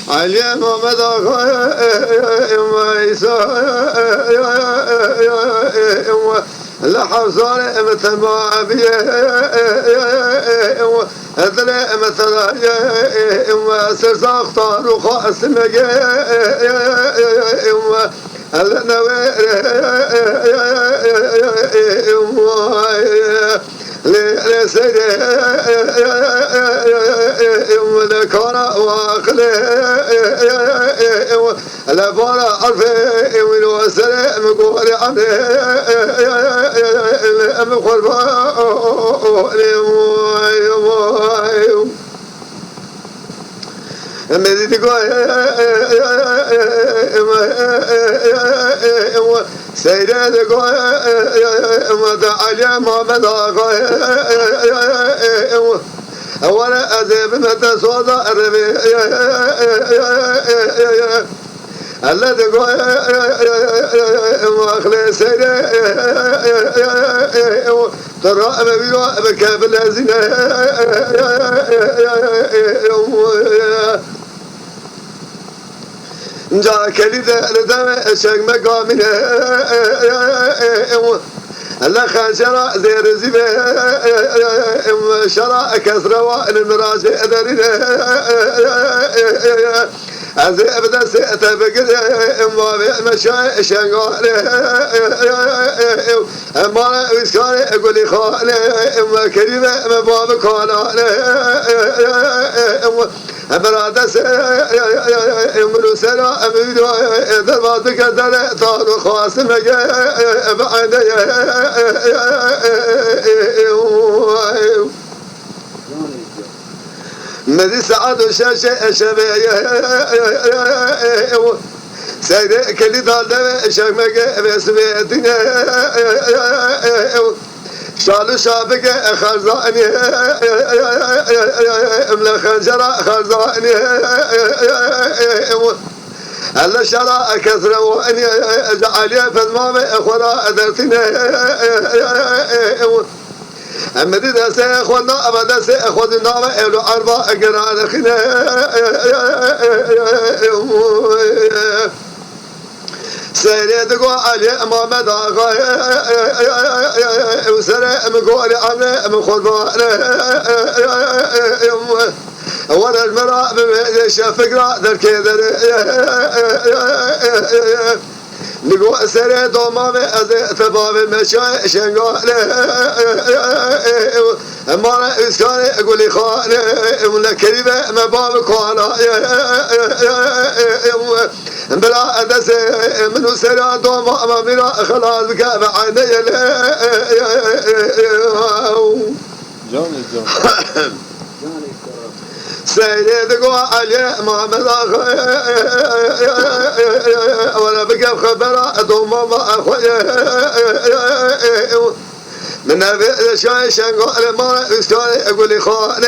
علي محمد آقا لحظان متما بيه هذل مثلا سرزاق طارو خاص مجا النوير لسيد ذكر واخله لبارا ألفي وسلام قول عنه أم قربان مزيد سيدة علي محمد أولا أذيب متى صودا الربيع الذي قال واخلي سيدة ترى أبينا بكافل الزنا جا كليدا لدم الشيخ مقامنا الله خانشرا زير زبا شرا كسرا والمراجع درنا أزي أبدا سأتبقى ما مشاي شنقال أما ويسكاري أقول لي خال أما كريمة ما بابك خالا أمرادس أمرو سلا أميدو درباتك دل طارو خاص مجا بعد مدي سعد الشاشة شبيه سيد كلي دال شمك بسمتنا شالو شابك خرزاني املا خنجرة خرزاني هلا شرا كثر واني جعلي فالمام اخورا ادرتنا أمدي دسة أخونا أبدا دسة أخونا ما إلو أربعة أجران خنا سيدكوا علي محمد آقا وسر مقول عمله مخربان ولا المرأة بشافقرا دركيدر نقول سر دوما از تباب مشای شنگال اما اسکان اقولی خان امون کریبه مباب کوالا بلا ادس منو سر دوما اما میرا خلاص بکه بعینه جان سيدكوا علي محمد آخر ولا بقى خبرة دوما ما أخويا من أبي شاي شنقال ما إسكاني أقول لي خاني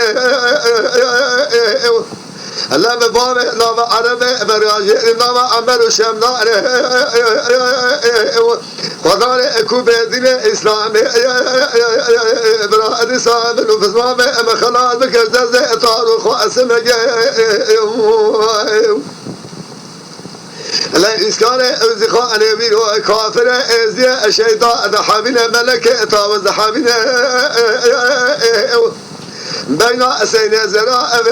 الله ببابي نام عربي براجي نام عمر شمناني خداني اكو بدين اسلامي براد سامر وفزمامي اما خلاص بكرزز اطار خاصم لا اسكاني ازخاني بيرو كافر ازي الشيطان ذحابنا ملك طاوز ذحابنا بين سيدنا زراء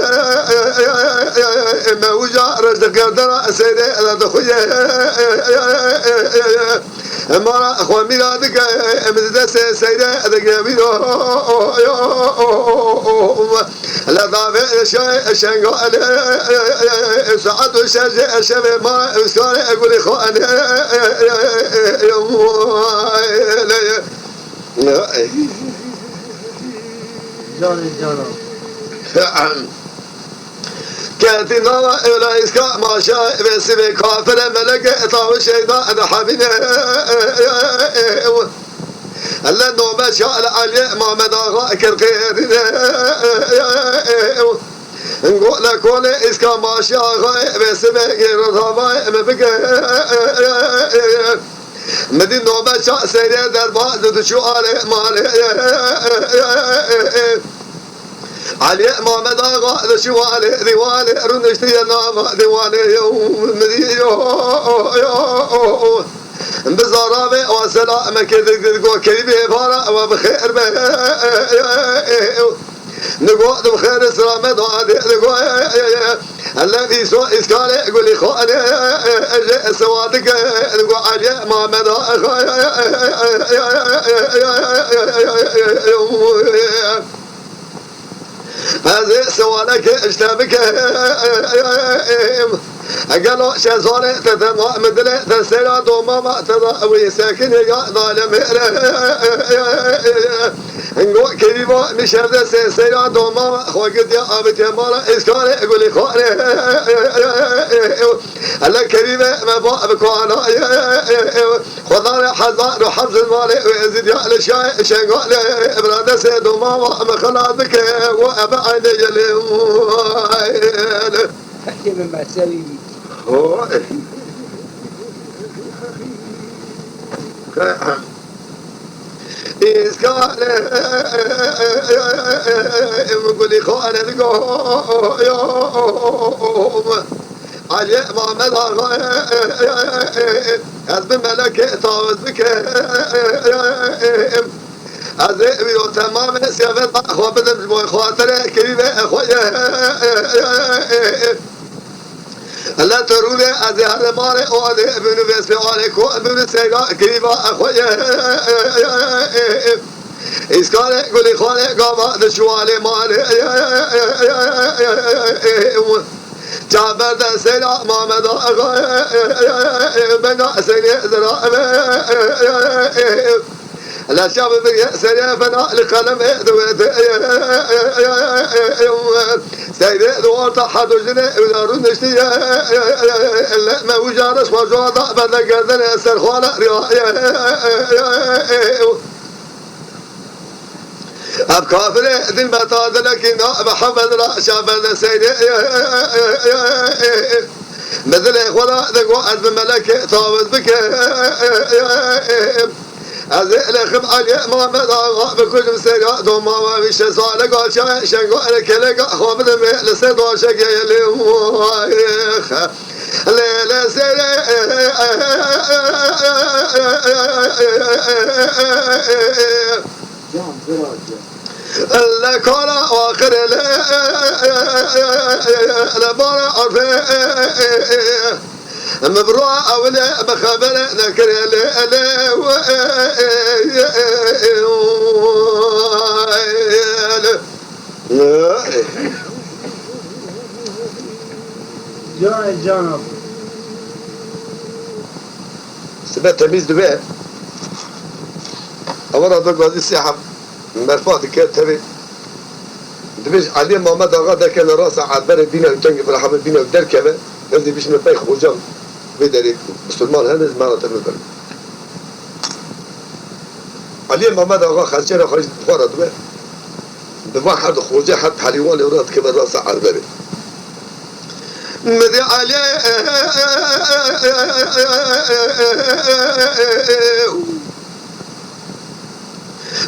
موجة رجل قدر سيدنا دخوية أما أخوة ميلادك أمدد سيدنا دقابينو لا ضافع الشنقال سعد الشجع الشبه ما أسكار أقول إخوان جان كاتي نوى إلى إسكاء ما شاء بسبي كافر ملك إطاو الشيطان حبينا ألا نوبة شاء علي محمد آغا كالخير نقول لكل إسكا ماشي آخاي بسمة غير ثابا مبكى مدين نوبة شاء سيرة دربا زد شو على مال علي محمد آغا شو على ديوان رنشتي نام ديوان يوم مدين بزارابه وسلام كذا كريمه فارا وبخير به نقول بخير سلامة نقول الذي سوى إسكال يقول لي خالي سوادك نقول علي محمد هذا سوالك اشتبك قالوا شزارة تتنوى مدلة تسيرا دوما ما تضاوي ساكن يا ظالم نقول كريمة مشهد سيرا دوما خوكت يا أبي جمالا إسكالي يقول لي خالي الله كريمة ما بقى بكوانا خذانا حزان وحفظ المالي ويزيد يا لشاي شنقال إبرادة سيدوما ما خلاتك وأبا عيني يلي حكي من مسالي هو إسكال يقول لي خوانا يوم علي محمد حزب ملك طاوز بك أزيبي وتمام سيافة أخوة بدم جموع خواطر كريمة أخويا لا تروني أزهر مالي أولي ابن بسم عليكم ابن سيغا كريمة أخويا إسكالي قولي خالي قاما دشوالي مالي جابر دا سيلا محمد بنا سيني زراء لا شاب بك سيني فنا لقلم دويت سيدي دوار تحت وجني ودارون نشتي ما وجارش وجوضا بدا قردن سرخوانا اب كافر دين بتاز لكن محمد لا شاب سيدي مثل خدا دقوا عزم ملك طاوز بك أزيل خم علي محمد آغا بكل سيرا دوما ومش صالق عشاء شنقو لك خامد مهل سيدو شقي ليخ ليلة سيرا لكولا واخر لبارا عرفه مبروع أولي بخبر ذكر جانب سبت تميز دبي أولا ضد هذه الساحة مرفوع كده تبي دبيش علي محمد آغا ده كان راسه عبر الدين وتنقي في رحمة الدين ودركبه هذي بيش نطيخ وجم بدري مسلمان هذا زمان تنظر علي محمد آغا خرجنا خرج فرد به بواحد خوجه حد حليوان وراد كبر راسه عبر مذي علي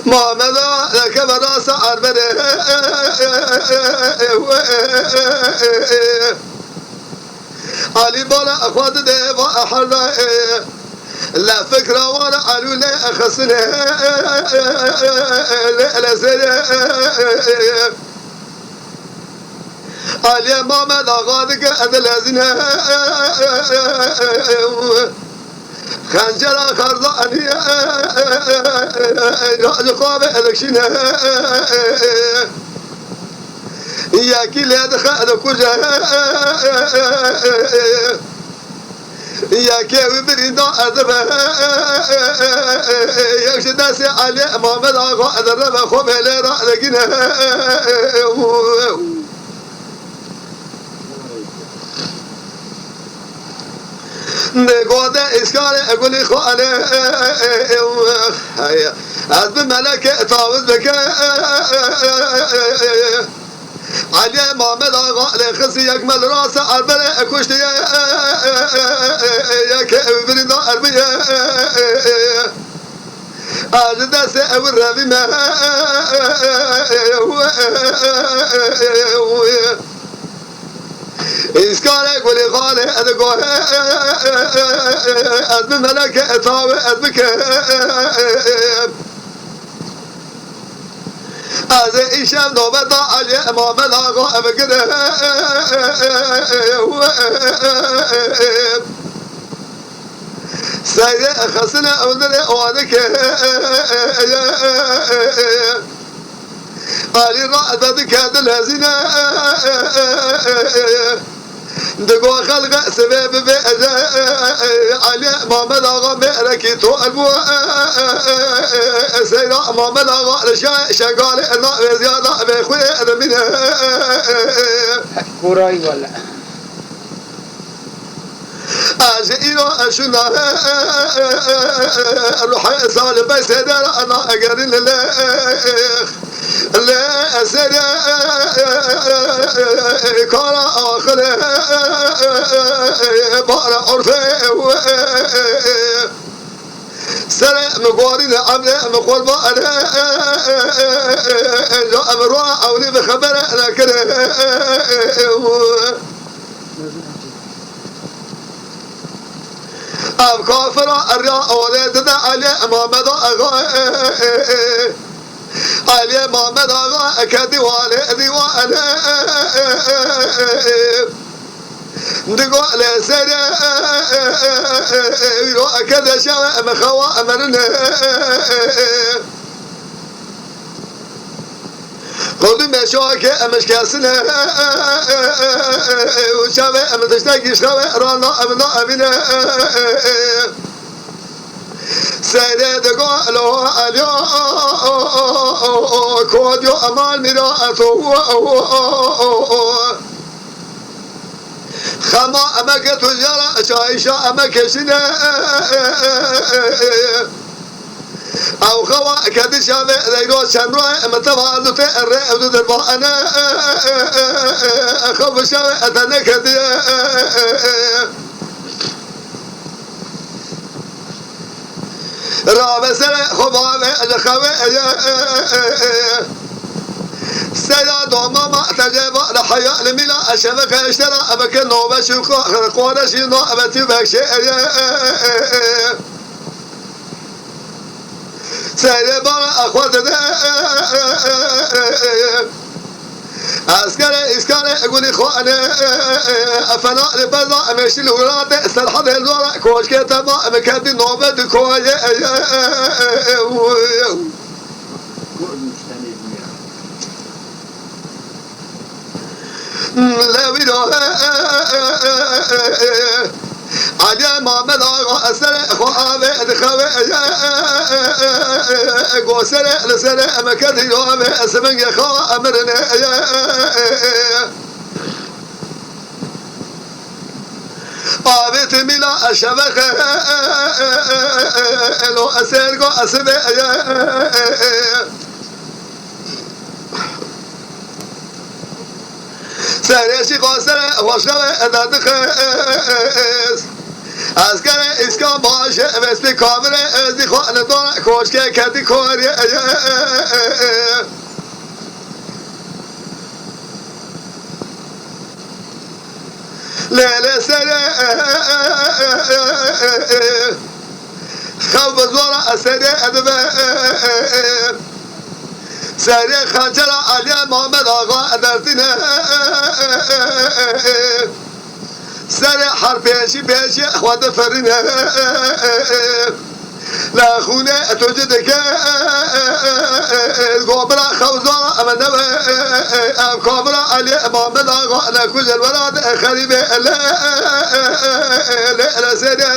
محمد لك براس عربه علي بالا اخوات ده احرنا لا فكره وانا علو لا اخسنا لا زين علي محمد اغادك ادل ازنا خنجر خرزاني راج خواب الكشنا يا كل دخل كوجا يا كيف برينا أذبه يكشف داسي علي محمد آغا أذبه خوب هلا را لقينا نقود إسكال أقول لي خالي أذب ملك طاوز بك علي محمد آقا لخصي يكمل راس عربله كشت يا كبرنا عربيه أجد سأور بما إسكالك ولغالي أدقوه أدب ملك أطاوي أدبك از ایشم نوبت علی محمد آقا بگره سیده خسن اولد اوانه که علی را عدد کدل هزینه دقوا خلق سبب بأجا علي محمد آقا مهركي تو البو سيدا محمد آقا شغال انا زيادة بخوي ادمين كوراي ولا اجئينو اشنا روح صالح بس هذا انا اقرن لا أسر كارا آخر بارا عرفه سر مقارن عمل مقربا جاء مروع أولي بخبر أنا كده أم كافر الرياء ولد دا علي محمد آغا علي محمد آغا كديوالي ديوالي دقوا لسري كذا شاء مخوا أمرنا قدم شاك أمش كاسنا وشاوي أم تشتاق شاوي رانا أبنا أبنا سيدة دقوا له عليا كوديو أمال مراءته خما أمك تجارة شايشة أمك شنا أو خوا كدي شابه ليرو شنرا متفاعل تأرى أو تدرب أنا أخاف شابه أتنا كدي راب سر خبابه الخوي سيدا دوما ما تجيب لحياة لملا أشبك اشترى أبك النوبة شوكو قوانا شنو أبتي بكشي سيدا بارا أخوات اسكاري اقولي خوانا افنا لبضا ماشي الولاد استلحظ الورا كوش كتما مكادي نوبة دكوية لا ويدو علي محمد آقا أسر خوابه دخوه قوسر لسر مكادي نوبة اسمن يخوا أمرنا آبت ملا الشبخ لو أسرقو أسبه سرشي قاسر وشبه أدادخس أذكر إسكان باشه مثل كامل ازدي خوان دار كوشكي كدي كوري ليلة سنة خوف زورا سنة أدبا سنة خانجرا علي محمد آغا أدرتنا سنة حرفيشي بيشي أخوات فرنا لا خونه توجدك قبرا خوزارا أمنوا أم قبرا علي محمد آغا أنا كل الولاد خريبة لا لا سنة